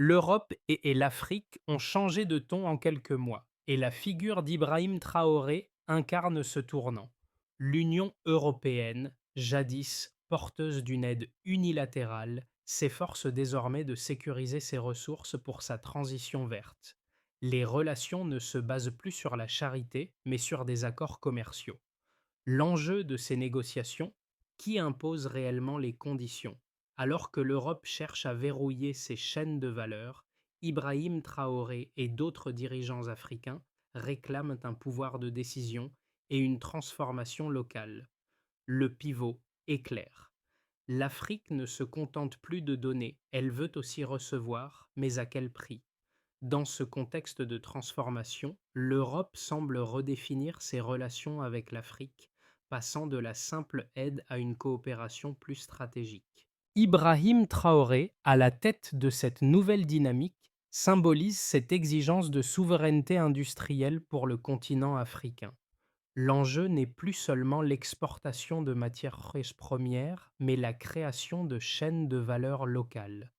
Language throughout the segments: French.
L'Europe et l'Afrique ont changé de ton en quelques mois, et la figure d'Ibrahim Traoré incarne ce tournant. L'Union européenne, jadis porteuse d'une aide unilatérale, s'efforce désormais de sécuriser ses ressources pour sa transition verte. Les relations ne se basent plus sur la charité, mais sur des accords commerciaux. L'enjeu de ces négociations, qui impose réellement les conditions? Alors que l'Europe cherche à verrouiller ses chaînes de valeur, Ibrahim Traoré et d'autres dirigeants africains réclament un pouvoir de décision et une transformation locale. Le pivot est clair. L'Afrique ne se contente plus de donner, elle veut aussi recevoir, mais à quel prix? Dans ce contexte de transformation, l'Europe semble redéfinir ses relations avec l'Afrique, passant de la simple aide à une coopération plus stratégique. Ibrahim Traoré, à la tête de cette nouvelle dynamique, symbolise cette exigence de souveraineté industrielle pour le continent africain. L'enjeu n'est plus seulement l'exportation de matières premières, mais la création de chaînes de valeur locales.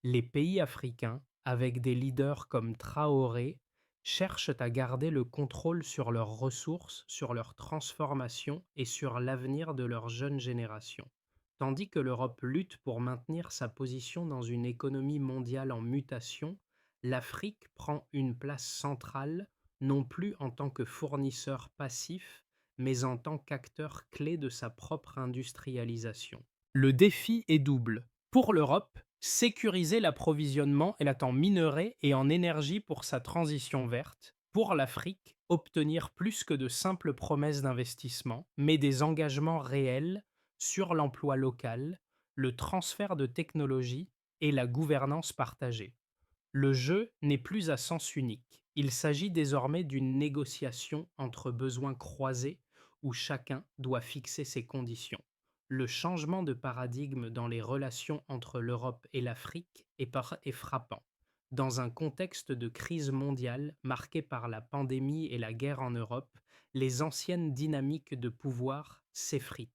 Les pays africains, avec des leaders comme Traoré, cherchent à garder le contrôle sur leurs ressources, sur leur transformation et sur l'avenir de leur jeune génération. Tandis que l'Europe lutte pour maintenir sa position dans une économie mondiale en mutation, l'Afrique prend une place centrale, non plus en tant que fournisseur passif, mais en tant qu'acteur clé de sa propre industrialisation. Le défi est double. Pour l'Europe, sécuriser l'approvisionnement et en minerais et en énergie pour sa transition verte. Pour l'Afrique, obtenir plus que de simples promesses d'investissement, mais des engagements réels sur l'emploi local, le transfert de technologies et la gouvernance partagée. Le jeu n'est plus à sens unique. Il s'agit désormais d'une négociation entre besoins croisés où chacun doit fixer ses conditions. Le changement de paradigme dans les relations entre l'Europe et l'Afrique est frappant. Dans un contexte de crise mondiale marqué par la pandémie et la guerre en Europe, les anciennes dynamiques de pouvoir s'effritent.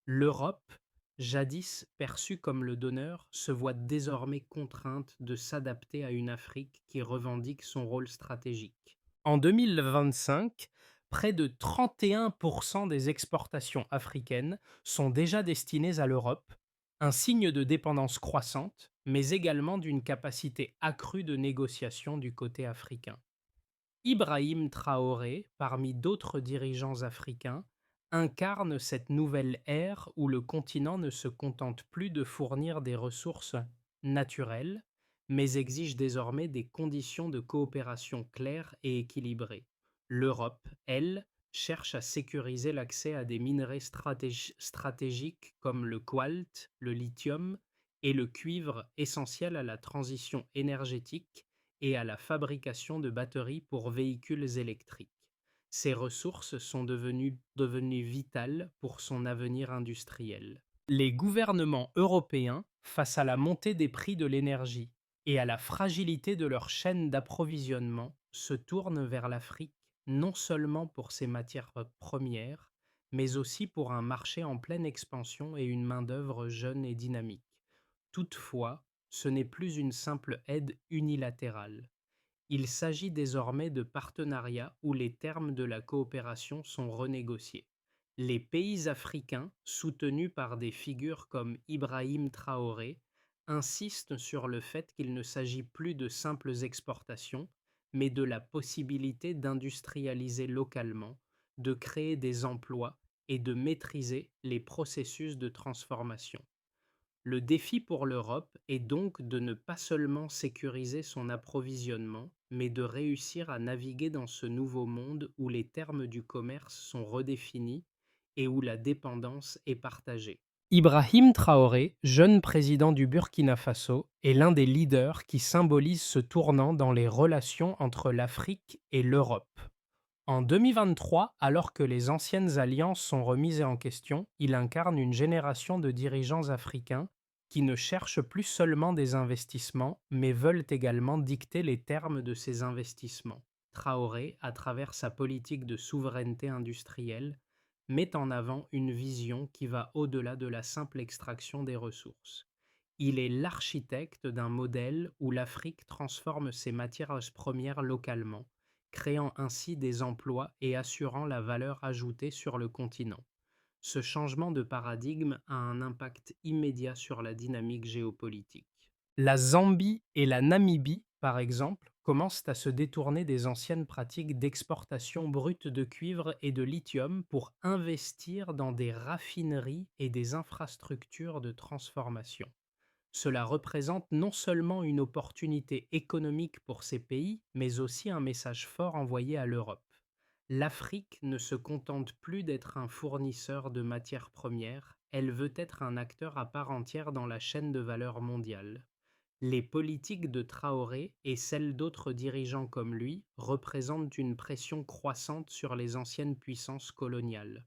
L'Europe, jadis perçue comme le donneur, se voit désormais contrainte de s'adapter à une Afrique qui revendique son rôle stratégique. En 2025, près de 31% des exportations africaines sont déjà destinées à l'Europe, un signe de dépendance croissante, mais également d'une capacité accrue de négociation du côté africain. Ibrahim Traoré, parmi d'autres dirigeants africains, incarne cette nouvelle ère où le continent ne se contente plus de fournir des ressources naturelles, mais exige désormais des conditions de coopération claires et équilibrées. L'Europe, elle, cherche à sécuriser l'accès à des minerais stratégiques comme le cobalt, le lithium et le cuivre essentiels à la transition énergétique et à la fabrication de batteries pour véhicules électriques. Ces ressources sont devenues vitales pour son avenir industriel. Les gouvernements européens, face à la montée des prix de l'énergie et à la fragilité de leur chaîne d'approvisionnement, se tournent vers l'Afrique non seulement pour ses matières premières, mais aussi pour un marché en pleine expansion et une main-d'œuvre jeune et dynamique. Toutefois, ce n'est plus une simple aide unilatérale. Il s'agit désormais de partenariats où les termes de la coopération sont renégociés. Les pays africains, soutenus par des figures comme Ibrahim Traoré, insistent sur le fait qu'il ne s'agit plus de simples exportations, mais de la possibilité d'industrialiser localement, de créer des emplois et de maîtriser les processus de transformation. Le défi pour l'Europe est donc de ne pas seulement sécuriser son approvisionnement, mais de réussir à naviguer dans ce nouveau monde où les termes du commerce sont redéfinis et où la dépendance est partagée. Ibrahim Traoré, jeune président du Burkina Faso, est l'un des leaders qui symbolise ce tournant dans les relations entre l'Afrique et l'Europe. En 2023, alors que les anciennes alliances sont remises en question, il incarne une génération de dirigeants africains qui ne cherchent plus seulement des investissements, mais veulent également dicter les termes de ces investissements. Traoré, à travers sa politique de souveraineté industrielle, met en avant une vision qui va au-delà de la simple extraction des ressources. Il est l'architecte d'un modèle où l'Afrique transforme ses matières premières localement, créant ainsi des emplois et assurant la valeur ajoutée sur le continent. Ce changement de paradigme a un impact immédiat sur la dynamique géopolitique. La Zambie et la Namibie, par exemple, commencent à se détourner des anciennes pratiques d'exportation brute de cuivre et de lithium pour investir dans des raffineries et des infrastructures de transformation. Cela représente non seulement une opportunité économique pour ces pays, mais aussi un message fort envoyé à l'Europe. L'Afrique ne se contente plus d'être un fournisseur de matières premières, elle veut être un acteur à part entière dans la chaîne de valeur mondiale. Les politiques de Traoré et celles d'autres dirigeants comme lui représentent une pression croissante sur les anciennes puissances coloniales.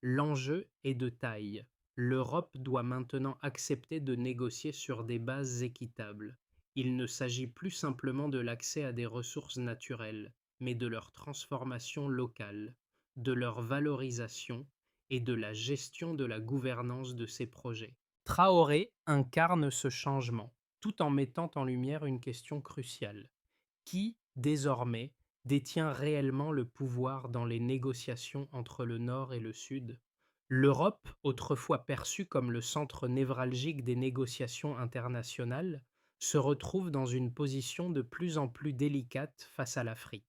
L'enjeu est de taille. L'Europe doit maintenant accepter de négocier sur des bases équitables. Il ne s'agit plus simplement de l'accès à des ressources naturelles, mais de leur transformation locale, de leur valorisation et de la gestion de la gouvernance de ces projets. Traoré incarne ce changement, tout en mettant en lumière une question cruciale. Qui, désormais, détient réellement le pouvoir dans les négociations entre le Nord et le Sud? L'Europe, autrefois perçue comme le centre névralgique des négociations internationales, se retrouve dans une position de plus en plus délicate face à l'Afrique.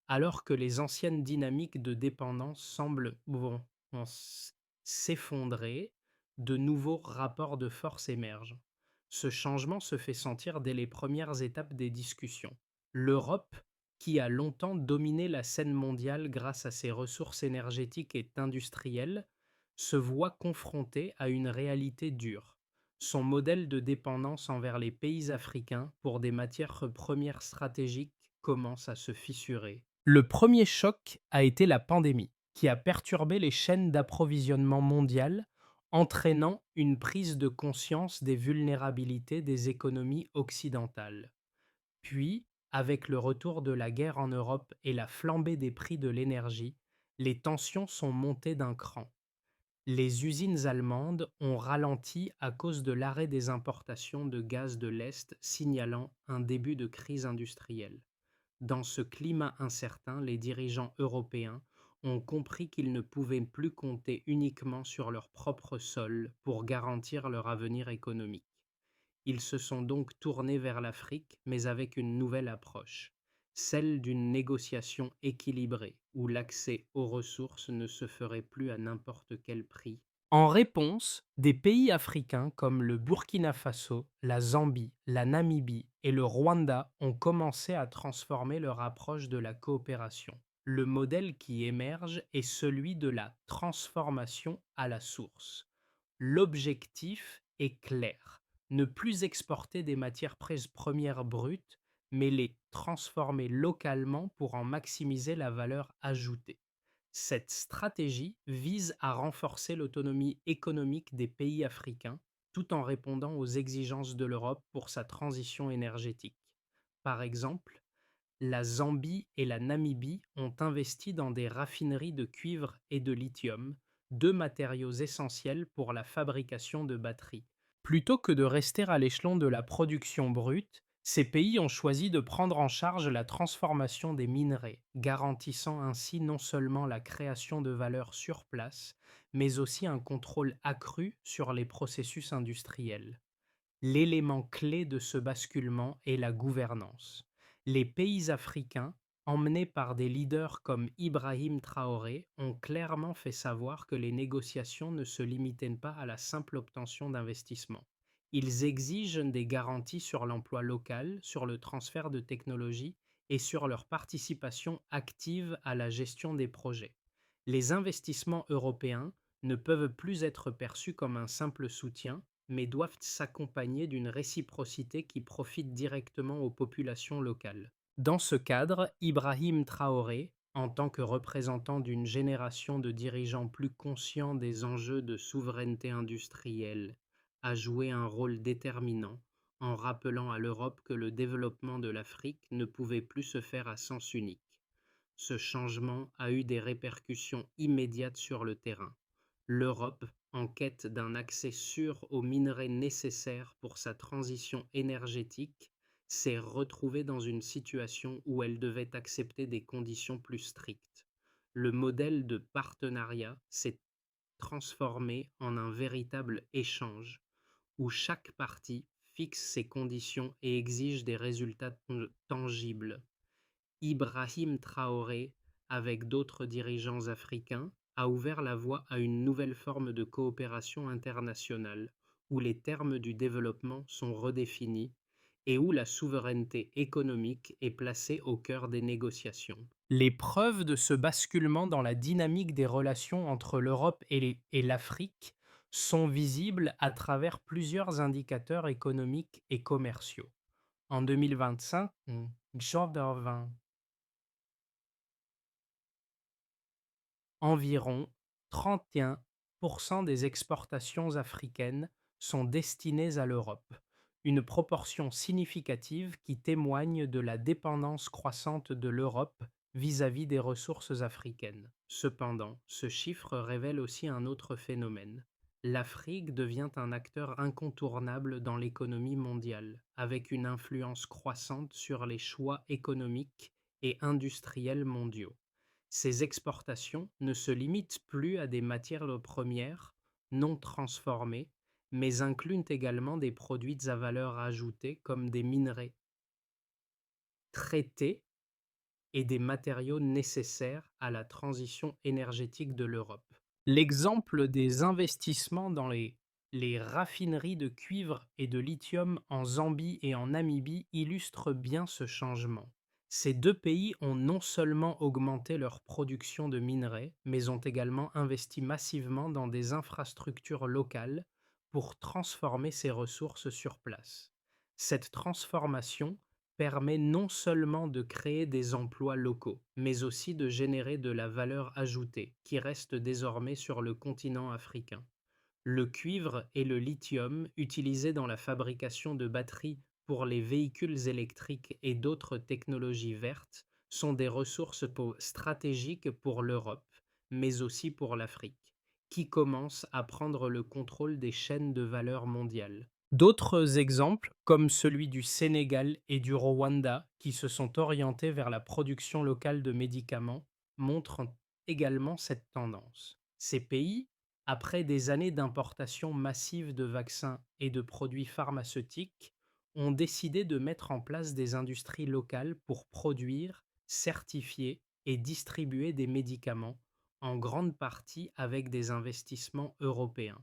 Alors que les anciennes dynamiques de dépendance semblent s'effondrer, de nouveaux rapports de force émergent. Ce changement se fait sentir dès les premières étapes des discussions. L'Europe, qui a longtemps dominé la scène mondiale grâce à ses ressources énergétiques et industrielles, se voit confrontée à une réalité dure. Son modèle de dépendance envers les pays africains pour des matières premières stratégiques commence à se fissurer. Le premier choc a été la pandémie, qui a perturbé les chaînes d'approvisionnement mondiales, entraînant une prise de conscience des vulnérabilités des économies occidentales. Puis, avec le retour de la guerre en Europe et la flambée des prix de l'énergie, les tensions sont montées d'un cran. Les usines allemandes ont ralenti à cause de l'arrêt des importations de gaz de l'Est, signalant un début de crise industrielle. Dans ce climat incertain, les dirigeants européens ont compris qu'ils ne pouvaient plus compter uniquement sur leur propre sol pour garantir leur avenir économique. Ils se sont donc tournés vers l'Afrique, mais avec une nouvelle approche, celle d'une négociation équilibrée, où l'accès aux ressources ne se ferait plus à n'importe quel prix. En réponse, des pays africains comme le Burkina Faso, la Zambie, la Namibie et le Rwanda ont commencé à transformer leur approche de la coopération. Le modèle qui émerge est celui de la transformation à la source. L'objectif est clair: ne plus exporter des matières premières brutes, mais les transformer localement pour en maximiser la valeur ajoutée. Cette stratégie vise à renforcer l'autonomie économique des pays africains tout en répondant aux exigences de l'Europe pour sa transition énergétique. Par exemple, la Zambie et la Namibie ont investi dans des raffineries de cuivre et de lithium, deux matériaux essentiels pour la fabrication de batteries. Plutôt que de rester à l'échelon de la production brute, ces pays ont choisi de prendre en charge la transformation des minerais, garantissant ainsi non seulement la création de valeur sur place, mais aussi un contrôle accru sur les processus industriels. L'élément clé de ce basculement est la gouvernance. Les pays africains, emmenés par des leaders comme Ibrahim Traoré, ont clairement fait savoir que les négociations ne se limitaient pas à la simple obtention d'investissements. Ils exigent des garanties sur l'emploi local, sur le transfert de technologies et sur leur participation active à la gestion des projets. Les investissements européens ne peuvent plus être perçus comme un simple soutien, mais doivent s'accompagner d'une réciprocité qui profite directement aux populations locales. Dans ce cadre, Ibrahim Traoré, en tant que représentant d'une génération de dirigeants plus conscients des enjeux de souveraineté industrielle, a joué un rôle déterminant en rappelant à l'Europe que le développement de l'Afrique ne pouvait plus se faire à sens unique. Ce changement a eu des répercussions immédiates sur le terrain. L'Europe, en quête d'un accès sûr aux minerais nécessaires pour sa transition énergétique, s'est retrouvée dans une situation où elle devait accepter des conditions plus strictes. Le modèle de partenariat s'est transformé en un véritable échange où chaque partie fixe ses conditions et exige des résultats tangibles. Ibrahim Traoré, avec d'autres dirigeants africains, a ouvert la voie à une nouvelle forme de coopération internationale, où les termes du développement sont redéfinis et où la souveraineté économique est placée au cœur des négociations. Les preuves de ce basculement dans la dynamique des relations entre l'Europe et l'Afrique sont visibles à travers plusieurs indicateurs économiques et commerciaux. En 2025, environ 31% des exportations africaines sont destinées à l'Europe, une proportion significative qui témoigne de la dépendance croissante de l'Europe vis-à-vis des ressources africaines. Cependant, ce chiffre révèle aussi un autre phénomène. L'Afrique devient un acteur incontournable dans l'économie mondiale, avec une influence croissante sur les choix économiques et industriels mondiaux. Ces exportations ne se limitent plus à des matières premières non transformées, mais incluent également des produits à valeur ajoutée comme des minerais traités et des matériaux nécessaires à la transition énergétique de l'Europe. L'exemple des investissements dans les raffineries de cuivre et de lithium en Zambie et en Namibie illustre bien ce changement. Ces deux pays ont non seulement augmenté leur production de minerais, mais ont également investi massivement dans des infrastructures locales pour transformer ces ressources sur place. Cette transformation permet non seulement de créer des emplois locaux, mais aussi de générer de la valeur ajoutée qui reste désormais sur le continent africain. Le cuivre et le lithium, utilisés dans la fabrication de batteries pour les véhicules électriques et d'autres technologies vertes, sont des ressources stratégiques pour l'Europe, mais aussi pour l'Afrique, qui commence à prendre le contrôle des chaînes de valeur mondiales. D'autres exemples, comme celui du Sénégal et du Rwanda, qui se sont orientés vers la production locale de médicaments, montrent également cette tendance. Ces pays, après des années d'importation massive de vaccins et de produits pharmaceutiques, ont décidé de mettre en place des industries locales pour produire, certifier et distribuer des médicaments, en grande partie avec des investissements européens.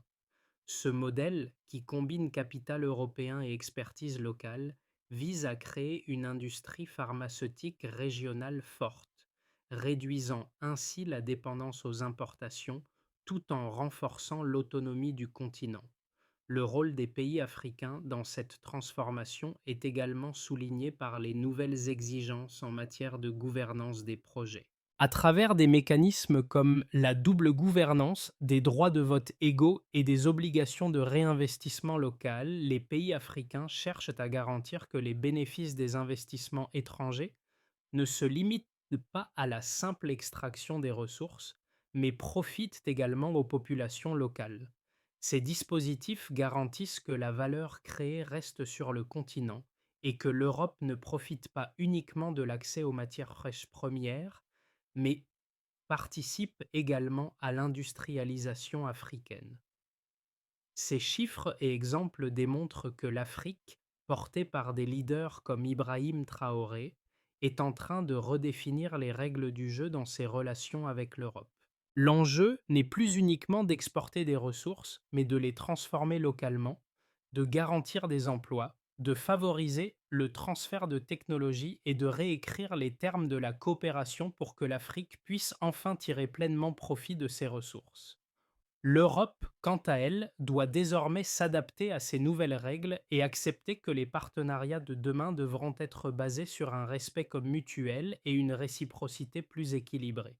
Ce modèle, qui combine capital européen et expertise locale, vise à créer une industrie pharmaceutique régionale forte, réduisant ainsi la dépendance aux importations tout en renforçant l'autonomie du continent. Le rôle des pays africains dans cette transformation est également souligné par les nouvelles exigences en matière de gouvernance des projets. À travers des mécanismes comme la double gouvernance, des droits de vote égaux et des obligations de réinvestissement local, les pays africains cherchent à garantir que les bénéfices des investissements étrangers ne se limitent pas à la simple extraction des ressources, mais profitent également aux populations locales. Ces dispositifs garantissent que la valeur créée reste sur le continent et que l'Europe ne profite pas uniquement de l'accès aux matières fraîches premières, mais participe également à l'industrialisation africaine. Ces chiffres et exemples démontrent que l'Afrique, portée par des leaders comme Ibrahim Traoré, est en train de redéfinir les règles du jeu dans ses relations avec l'Europe. L'enjeu n'est plus uniquement d'exporter des ressources, mais de les transformer localement, de garantir des emplois, de favoriser le transfert de technologies et de réécrire les termes de la coopération pour que l'Afrique puisse enfin tirer pleinement profit de ses ressources. L'Europe, quant à elle, doit désormais s'adapter à ces nouvelles règles et accepter que les partenariats de demain devront être basés sur un respect comme mutuel et une réciprocité plus équilibrée.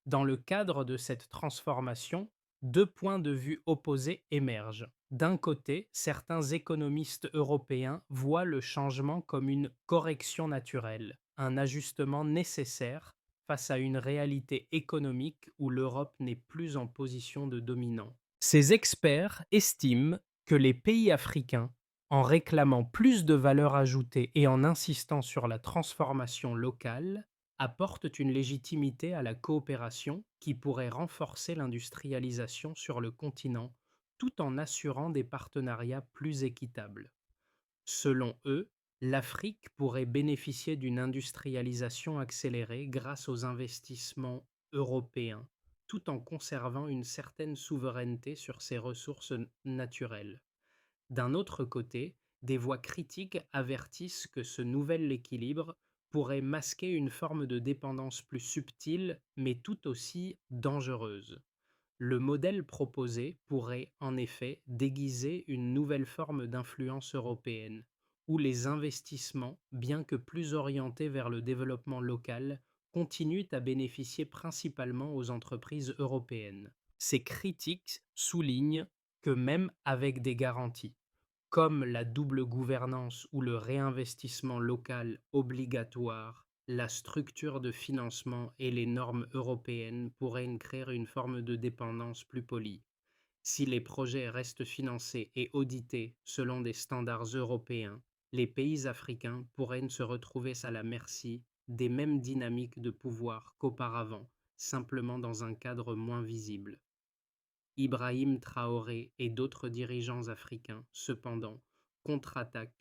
Dans le cadre de cette transformation, deux points de vue opposés émergent. D'un côté, certains économistes européens voient le changement comme une correction naturelle, un ajustement nécessaire face à une réalité économique où l'Europe n'est plus en position de dominant. Ces experts estiment que les pays africains, en réclamant plus de valeur ajoutée et en insistant sur la transformation locale, apportent une légitimité à la coopération qui pourrait renforcer l'industrialisation sur le continent tout en assurant des partenariats plus équitables. Selon eux, l'Afrique pourrait bénéficier d'une industrialisation accélérée grâce aux investissements européens, tout en conservant une certaine souveraineté sur ses ressources naturelles. D'un autre côté, des voix critiques avertissent que ce nouvel équilibre pourrait masquer une forme de dépendance plus subtile mais tout aussi dangereuse. Le modèle proposé pourrait en effet déguiser une nouvelle forme d'influence européenne, où les investissements, bien que plus orientés vers le développement local, continuent à bénéficier principalement aux entreprises européennes. Ces critiques soulignent que même avec des garanties, comme la double gouvernance ou le réinvestissement local obligatoire, la structure de financement et les normes européennes pourraient créer une forme de dépendance plus polie. Si les projets restent financés et audités selon des standards européens, les pays africains pourraient se retrouver à la merci des mêmes dynamiques de pouvoir qu'auparavant, simplement dans un cadre moins visible. Ibrahim Traoré et d'autres dirigeants africains, cependant, contre-attaquent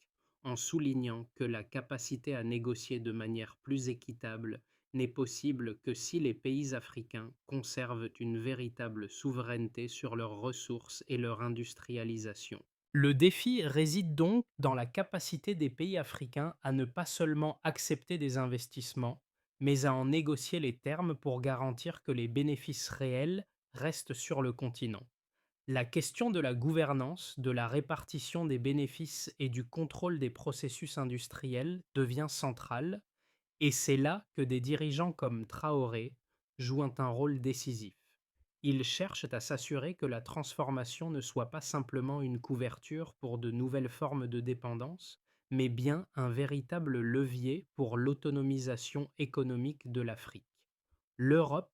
en soulignant que la capacité à négocier de manière plus équitable n'est possible que si les pays africains conservent une véritable souveraineté sur leurs ressources et leur industrialisation. Le défi réside donc dans la capacité des pays africains à ne pas seulement accepter des investissements, mais à en négocier les termes pour garantir que les bénéfices réels restent sur le continent. La question de la gouvernance, de la répartition des bénéfices et du contrôle des processus industriels devient centrale, et c'est là que des dirigeants comme Traoré jouent un rôle décisif. Ils cherchent à s'assurer que la transformation ne soit pas simplement une couverture pour de nouvelles formes de dépendance, mais bien un véritable levier pour l'autonomisation économique de l'Afrique. L'Europe,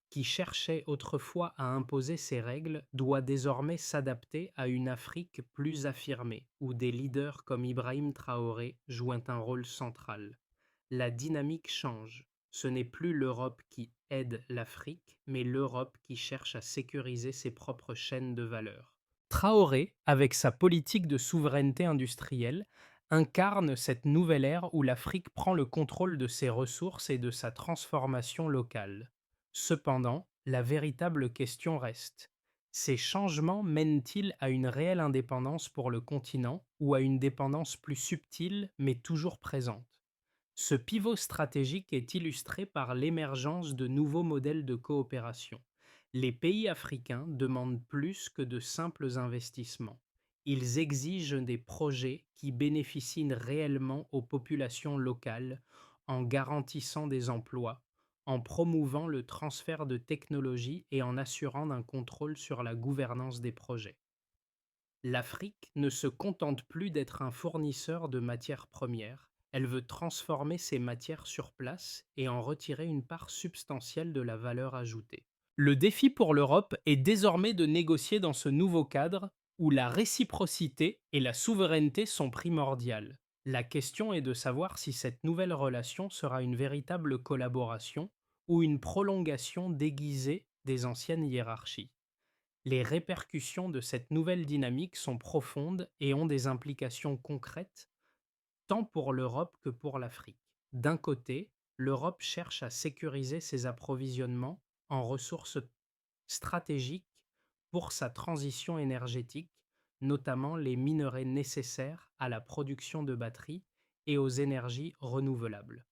qui cherchait autrefois à imposer ses règles, doit désormais s'adapter à une Afrique plus affirmée, où des leaders comme Ibrahim Traoré jouent un rôle central. La dynamique change. Ce n'est plus l'Europe qui aide l'Afrique, mais l'Europe qui cherche à sécuriser ses propres chaînes de valeur. Traoré, avec sa politique de souveraineté industrielle, incarne cette nouvelle ère où l'Afrique prend le contrôle de ses ressources et de sa transformation locale. Cependant, la véritable question reste: ces changements mènent-ils à une réelle indépendance pour le continent ou à une dépendance plus subtile mais toujours présente? Ce pivot stratégique est illustré par l'émergence de nouveaux modèles de coopération. Les pays africains demandent plus que de simples investissements. Ils exigent des projets qui bénéficient réellement aux populations locales en garantissant des emplois, en promouvant le transfert de technologies et en assurant un contrôle sur la gouvernance des projets. L'Afrique ne se contente plus d'être un fournisseur de matières premières, elle veut transformer ces matières sur place et en retirer une part substantielle de la valeur ajoutée. Le défi pour l'Europe est désormais de négocier dans ce nouveau cadre où la réciprocité et la souveraineté sont primordiales. La question est de savoir si cette nouvelle relation sera une véritable collaboration ou une prolongation déguisée des anciennes hiérarchies. Les répercussions de cette nouvelle dynamique sont profondes et ont des implications concrètes, tant pour l'Europe que pour l'Afrique. D'un côté, l'Europe cherche à sécuriser ses approvisionnements en ressources stratégiques pour sa transition énergétique, notamment les minerais nécessaires à la production de batteries et aux énergies renouvelables.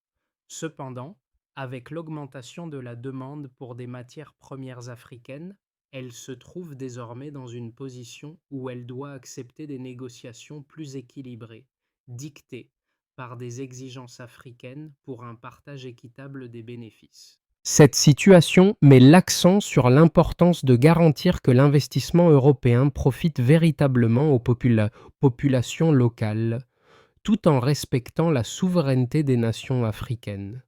Cependant, avec l'augmentation de la demande pour des matières premières africaines, elle se trouve désormais dans une position où elle doit accepter des négociations plus équilibrées, dictées par des exigences africaines pour un partage équitable des bénéfices. Cette situation met l'accent sur l'importance de garantir que l'investissement européen profite véritablement aux populations locales, tout en respectant la souveraineté des nations africaines.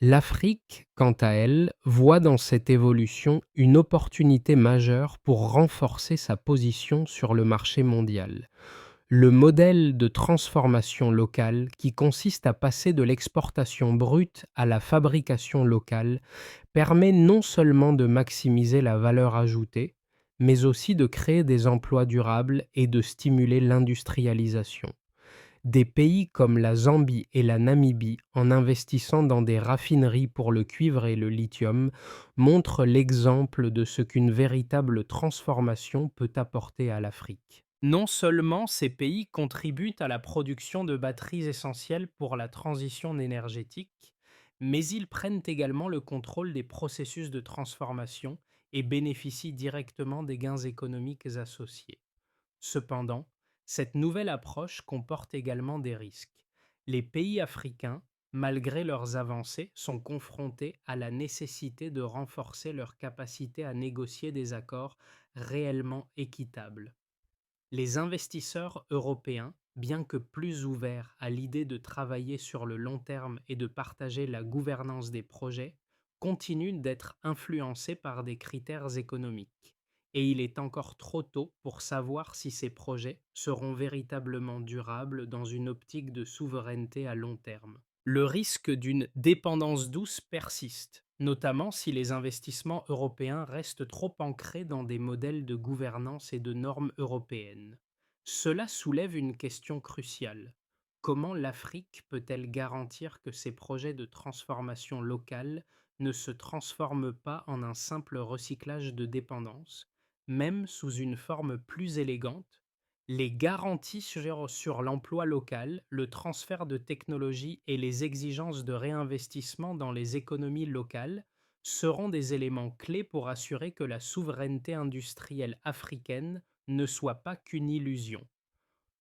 L'Afrique, quant à elle, voit dans cette évolution une opportunité majeure pour renforcer sa position sur le marché mondial. Le modèle de transformation locale, qui consiste à passer de l'exportation brute à la fabrication locale, permet non seulement de maximiser la valeur ajoutée, mais aussi de créer des emplois durables et de stimuler l'industrialisation. Des pays comme la Zambie et la Namibie, en investissant dans des raffineries pour le cuivre et le lithium, montrent l'exemple de ce qu'une véritable transformation peut apporter à l'Afrique. Non seulement ces pays contribuent à la production de batteries essentielles pour la transition énergétique, mais ils prennent également le contrôle des processus de transformation et bénéficient directement des gains économiques associés. Cependant, cette nouvelle approche comporte également des risques. Les pays africains, malgré leurs avancées, sont confrontés à la nécessité de renforcer leur capacité à négocier des accords réellement équitables. Les investisseurs européens, bien que plus ouverts à l'idée de travailler sur le long terme et de partager la gouvernance des projets, continuent d'être influencés par des critères économiques. Et il est encore trop tôt pour savoir si ces projets seront véritablement durables dans une optique de souveraineté à long terme. Le risque d'une dépendance douce persiste, notamment si les investissements européens restent trop ancrés dans des modèles de gouvernance et de normes européennes. Cela soulève une question cruciale. Comment l'Afrique peut-elle garantir que ces projets de transformation locale ne se transforment pas en un simple recyclage de dépendance, même sous une forme plus élégante? Les garanties sur l'emploi local, le transfert de technologies et les exigences de réinvestissement dans les économies locales seront des éléments clés pour assurer que la souveraineté industrielle africaine ne soit pas qu'une illusion.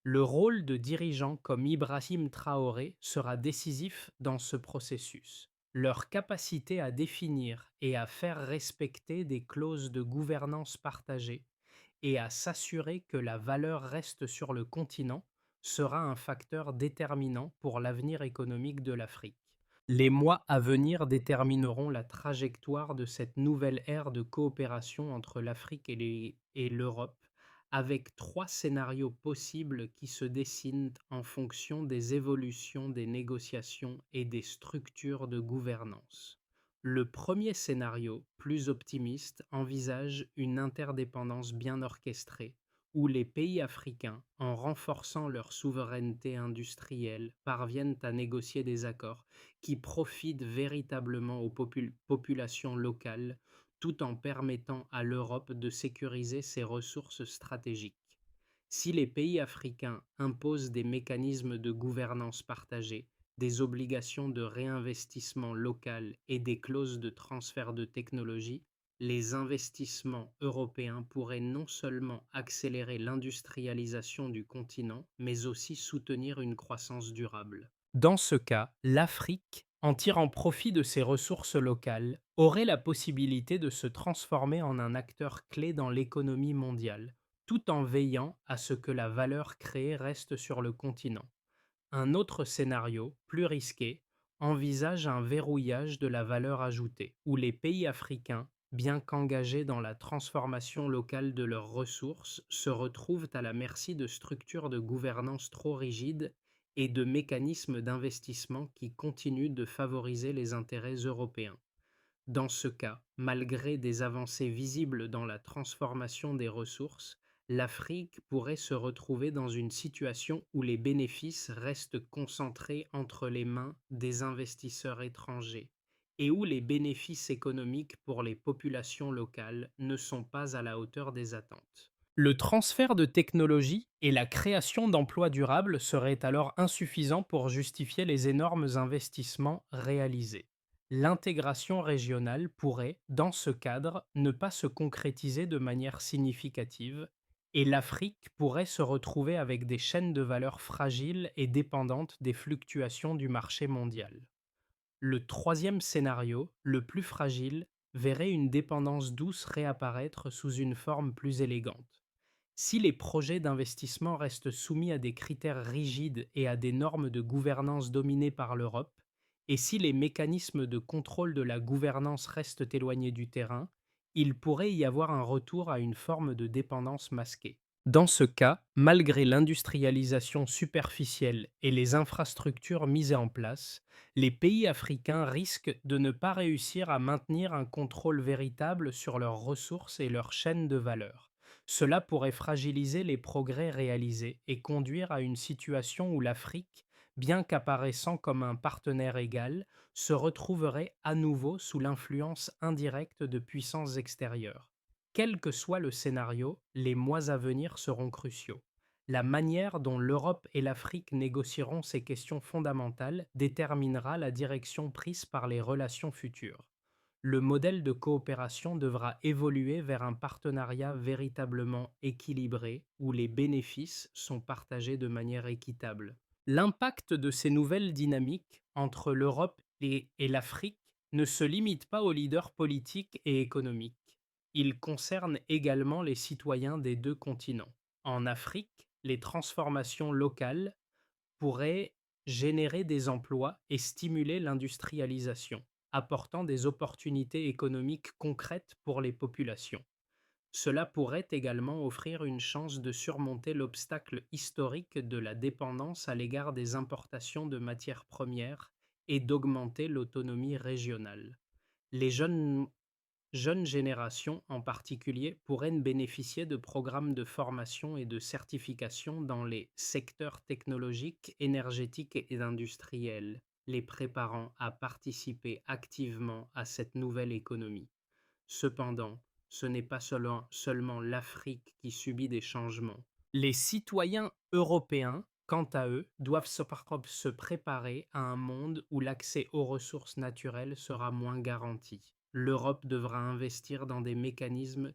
Le rôle de dirigeants comme Ibrahim Traoré sera décisif dans ce processus. Leur capacité à définir et à faire respecter des clauses de gouvernance partagées et à s'assurer que la valeur reste sur le continent sera un facteur déterminant pour l'avenir économique de l'Afrique. Les mois à venir détermineront la trajectoire de cette nouvelle ère de coopération entre l'Afrique et l'Europe, avec trois scénarios possibles qui se dessinent en fonction des évolutions des négociations et des structures de gouvernance. Le premier scénario, plus optimiste, envisage une interdépendance bien orchestrée, où les pays africains, en renforçant leur souveraineté industrielle, parviennent à négocier des accords qui profitent véritablement aux populations locales, tout en permettant à l'Europe de sécuriser ses ressources stratégiques. Si les pays africains imposent des mécanismes de gouvernance partagés, des obligations de réinvestissement local et des clauses de transfert de technologie, les investissements européens pourraient non seulement accélérer l'industrialisation du continent, mais aussi soutenir une croissance durable. Dans ce cas, l'Afrique, en tirant profit de ses ressources locales, aurait la possibilité de se transformer en un acteur clé dans l'économie mondiale, tout en veillant à ce que la valeur créée reste sur le continent. Un autre scénario, plus risqué, envisage un verrouillage de la valeur ajoutée, où les pays africains, bien qu'engagés dans la transformation locale de leurs ressources, se retrouvent à la merci de structures de gouvernance trop rigides et de mécanismes d'investissement qui continuent de favoriser les intérêts européens. Dans ce cas, malgré des avancées visibles dans la transformation des ressources, l'Afrique pourrait se retrouver dans une situation où les bénéfices restent concentrés entre les mains des investisseurs étrangers et où les bénéfices économiques pour les populations locales ne sont pas à la hauteur des attentes. Le transfert de technologie et la création d'emplois durables seraient alors insuffisants pour justifier les énormes investissements réalisés. L'intégration régionale pourrait, dans ce cadre, ne pas se concrétiser de manière significative, et l'Afrique pourrait se retrouver avec des chaînes de valeur fragiles et dépendantes des fluctuations du marché mondial. Le troisième scénario, le plus fragile, verrait une dépendance douce réapparaître sous une forme plus élégante. Si les projets d'investissement restent soumis à des critères rigides et à des normes de gouvernance dominées par l'Europe, Et si les mécanismes de contrôle de la gouvernance restent éloignés du terrain, il pourrait y avoir un retour à une forme de dépendance masquée. Dans ce cas, malgré l'industrialisation superficielle et les infrastructures mises en place, les pays africains risquent de ne pas réussir à maintenir un contrôle véritable sur leurs ressources et leurs chaînes de valeur. Cela pourrait fragiliser les progrès réalisés et conduire à une situation où l'Afrique, bien qu'apparaissant comme un partenaire égal, se retrouverait à nouveau sous l'influence indirecte de puissances extérieures. Quel que soit le scénario, les mois à venir seront cruciaux. La manière dont l'Europe et l'Afrique négocieront ces questions fondamentales déterminera la direction prise par les relations futures. Le modèle de coopération devra évoluer vers un partenariat véritablement équilibré où les bénéfices sont partagés de manière équitable. L'impact de ces nouvelles dynamiques entre l'Europe et l'Afrique ne se limite pas aux leaders politiques et économiques. Il concerne également les citoyens des deux continents. En Afrique, les transformations locales pourraient générer des emplois et stimuler l'industrialisation, apportant des opportunités économiques concrètes pour les populations. Cela pourrait également offrir une chance de surmonter l'obstacle historique de la dépendance à l'égard des importations de matières premières et d'augmenter l'autonomie régionale. Les jeunes générations en particulier pourraient bénéficier de programmes de formation et de certification dans les secteurs technologiques, énergétiques et industriels, les préparant à participer activement à cette nouvelle économie. Cependant, ce n'est pas seulement l'Afrique qui subit des changements. Les citoyens européens, quant à eux, doivent se préparer à un monde où l'accès aux ressources naturelles sera moins garanti. L'Europe devra investir dans des mécanismes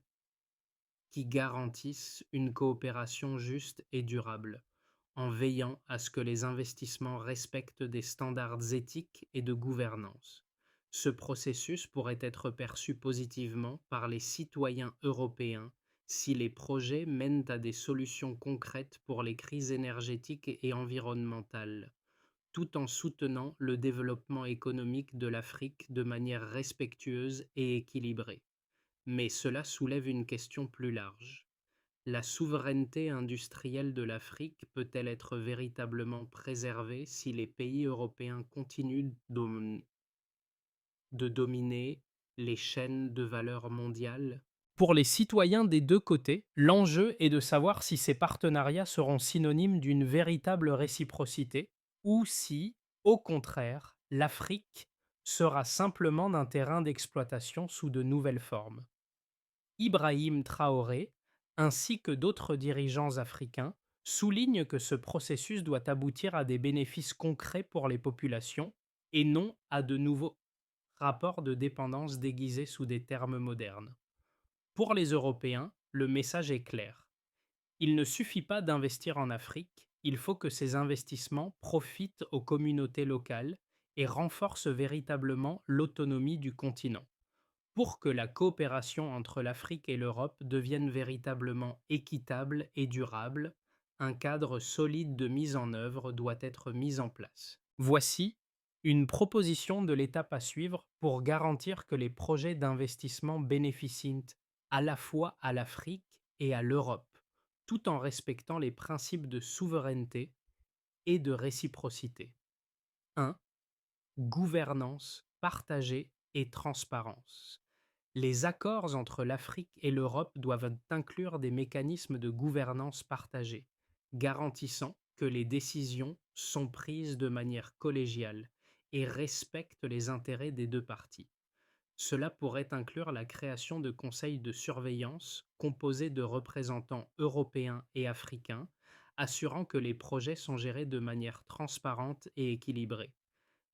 qui garantissent une coopération juste et durable, en veillant à ce que les investissements respectent des standards éthiques et de gouvernance. Ce processus pourrait être perçu positivement par les citoyens européens si les projets mènent à des solutions concrètes pour les crises énergétiques et environnementales, tout en soutenant le développement économique de l'Afrique de manière respectueuse et équilibrée. Mais cela soulève une question plus large. La souveraineté industrielle de l'Afrique peut-elle être véritablement préservée si les pays européens continuent de dominer les chaînes de valeur mondiales? Pour les citoyens des deux côtés, l'enjeu est de savoir si ces partenariats seront synonymes d'une véritable réciprocité ou si, au contraire, l'Afrique sera simplement d'un terrain d'exploitation sous de nouvelles formes. Ibrahim Traoré, ainsi que d'autres dirigeants africains, soulignent que ce processus doit aboutir à des bénéfices concrets pour les populations et non à de nouveaux rapports de dépendance déguisés sous des termes modernes. Pour les Européens, le message est clair. Il ne suffit pas d'investir en Afrique, il faut que ces investissements profitent aux communautés locales et renforcent véritablement l'autonomie du continent. Pour que la coopération entre l'Afrique et l'Europe devienne véritablement équitable et durable, un cadre solide de mise en œuvre doit être mis en place. Voici une proposition de l'étape à suivre pour garantir que les projets d'investissement bénéficient à la fois à l'Afrique et à l'Europe, tout en respectant les principes de souveraineté et de réciprocité. 1. Gouvernance partagée et transparence. Les accords entre l'Afrique et l'Europe doivent inclure des mécanismes de gouvernance partagée, garantissant que les décisions sont prises de manière collégiale et respectent les intérêts des deux parties. Cela pourrait inclure la création de conseils de surveillance composés de représentants européens et africains, assurant que les projets sont gérés de manière transparente et équilibrée.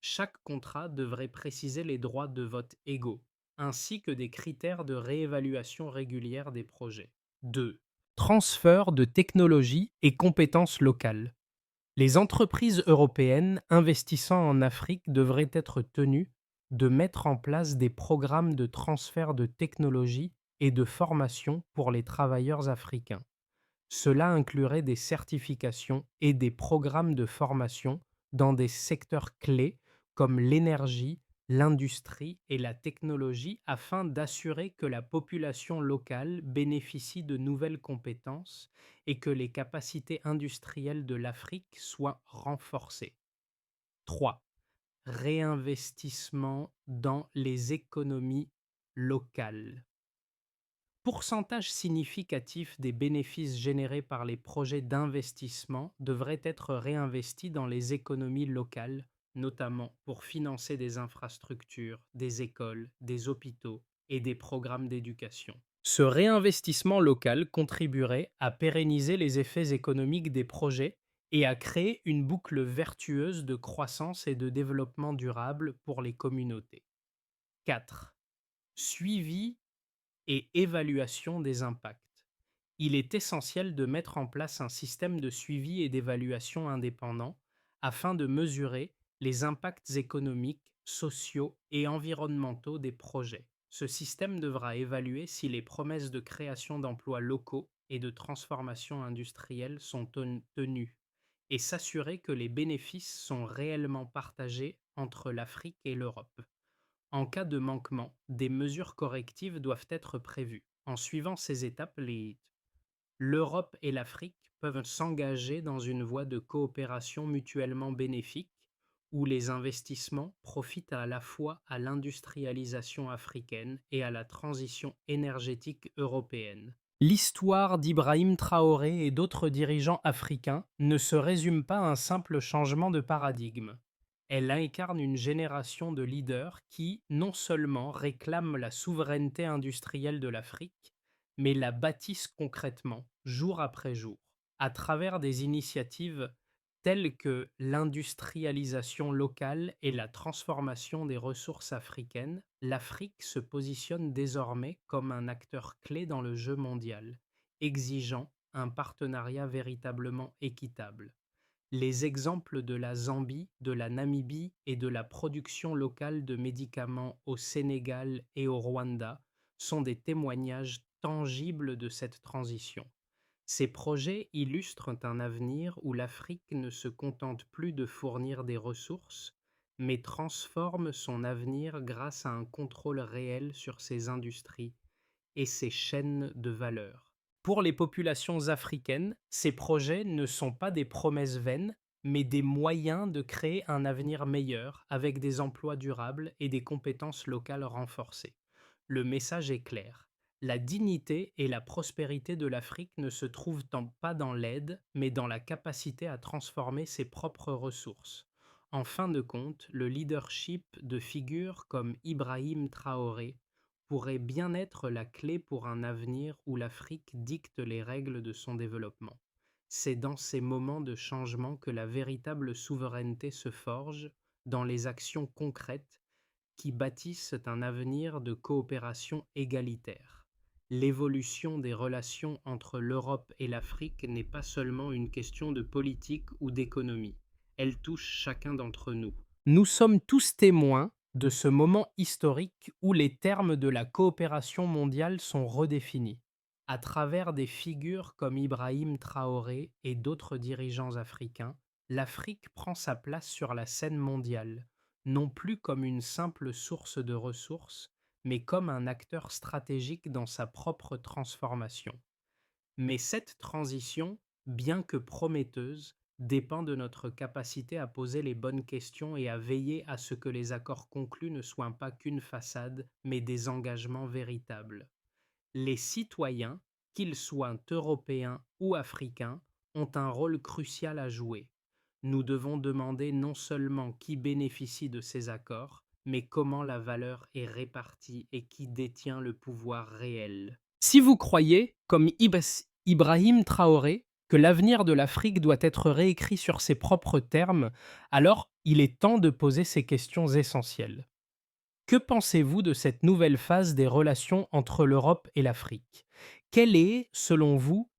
Chaque contrat devrait préciser les droits de vote égaux, ainsi que des critères de réévaluation régulière des projets. 2. Transfert de technologies et compétences locales. Les entreprises européennes investissant en Afrique devraient être tenues de mettre en place des programmes de transfert de technologies et de formation pour les travailleurs africains. Cela inclurait des certifications et des programmes de formation dans des secteurs clés comme l'énergie, l'industrie et la technologie afin d'assurer que la population locale bénéficie de nouvelles compétences et que les capacités industrielles de l'Afrique soient renforcées. 3. Réinvestissement dans les économies locales. Pourcentage significatif des bénéfices générés par les projets d'investissement devrait être réinvesti dans les économies locales, notamment pour financer des infrastructures, des écoles, des hôpitaux et des programmes d'éducation. Ce réinvestissement local contribuerait à pérenniser les effets économiques des projets et à créer une boucle vertueuse de croissance et de développement durable pour les communautés. 4. Suivi et évaluation des impacts. Il est essentiel de mettre en place un système de suivi et d'évaluation indépendant afin de mesurer les impacts économiques, sociaux et environnementaux des projets. Ce système devra évaluer si les promesses de création d'emplois locaux et de transformation industrielle sont tenues et s'assurer que les bénéfices sont réellement partagés entre l'Afrique et l'Europe. En cas de manquement, des mesures correctives doivent être prévues. En suivant ces étapes, l'Europe et l'Afrique peuvent s'engager dans une voie de coopération mutuellement bénéfique où les investissements profitent à la fois à l'industrialisation africaine et à la transition énergétique européenne. L'histoire d'Ibrahim Traoré et d'autres dirigeants africains ne se résume pas à un simple changement de paradigme. Elle incarne une génération de leaders qui, non seulement réclament la souveraineté industrielle de l'Afrique, mais la bâtissent concrètement, jour après jour, à travers des initiatives telles que l'industrialisation locale et la transformation des ressources africaines. L'Afrique se positionne désormais comme un acteur clé dans le jeu mondial, exigeant un partenariat véritablement équitable. Les exemples de la Zambie, de la Namibie et de la production locale de médicaments au Sénégal et au Rwanda sont des témoignages tangibles de cette transition. Ces projets illustrent un avenir où l'Afrique ne se contente plus de fournir des ressources, mais transforme son avenir grâce à un contrôle réel sur ses industries et ses chaînes de valeur. Pour les populations africaines, ces projets ne sont pas des promesses vaines, mais des moyens de créer un avenir meilleur avec des emplois durables et des compétences locales renforcées. Le message est clair. La dignité et la prospérité de l'Afrique ne se trouvent pas dans l'aide, mais dans la capacité à transformer ses propres ressources. En fin de compte, le leadership de figures comme Ibrahim Traoré pourrait bien être la clé pour un avenir où l'Afrique dicte les règles de son développement. C'est dans ces moments de changement que la véritable souveraineté se forge, dans les actions concrètes qui bâtissent un avenir de coopération égalitaire. L'évolution des relations entre l'Europe et l'Afrique n'est pas seulement une question de politique ou d'économie, elle touche chacun d'entre nous. Nous sommes tous témoins de ce moment historique où les termes de la coopération mondiale sont redéfinis. À travers des figures comme Ibrahim Traoré et d'autres dirigeants africains, l'Afrique prend sa place sur la scène mondiale, non plus comme une simple source de ressources, mais comme un acteur stratégique dans sa propre transformation. Mais cette transition, bien que prometteuse, dépend de notre capacité à poser les bonnes questions et à veiller à ce que les accords conclus ne soient pas qu'une façade, mais des engagements véritables. Les citoyens, qu'ils soient européens ou africains, ont un rôle crucial à jouer. Nous devons demander non seulement qui bénéficie de ces accords, mais comment la valeur est répartie et qui détient le pouvoir réel. Si vous croyez, comme Ibrahim Traoré, que l'avenir de l'Afrique doit être réécrit sur ses propres termes, alors il est temps de poser ces questions essentielles. Que pensez-vous de cette nouvelle phase des relations entre l'Europe et l'Afrique? Quelle est, selon vous,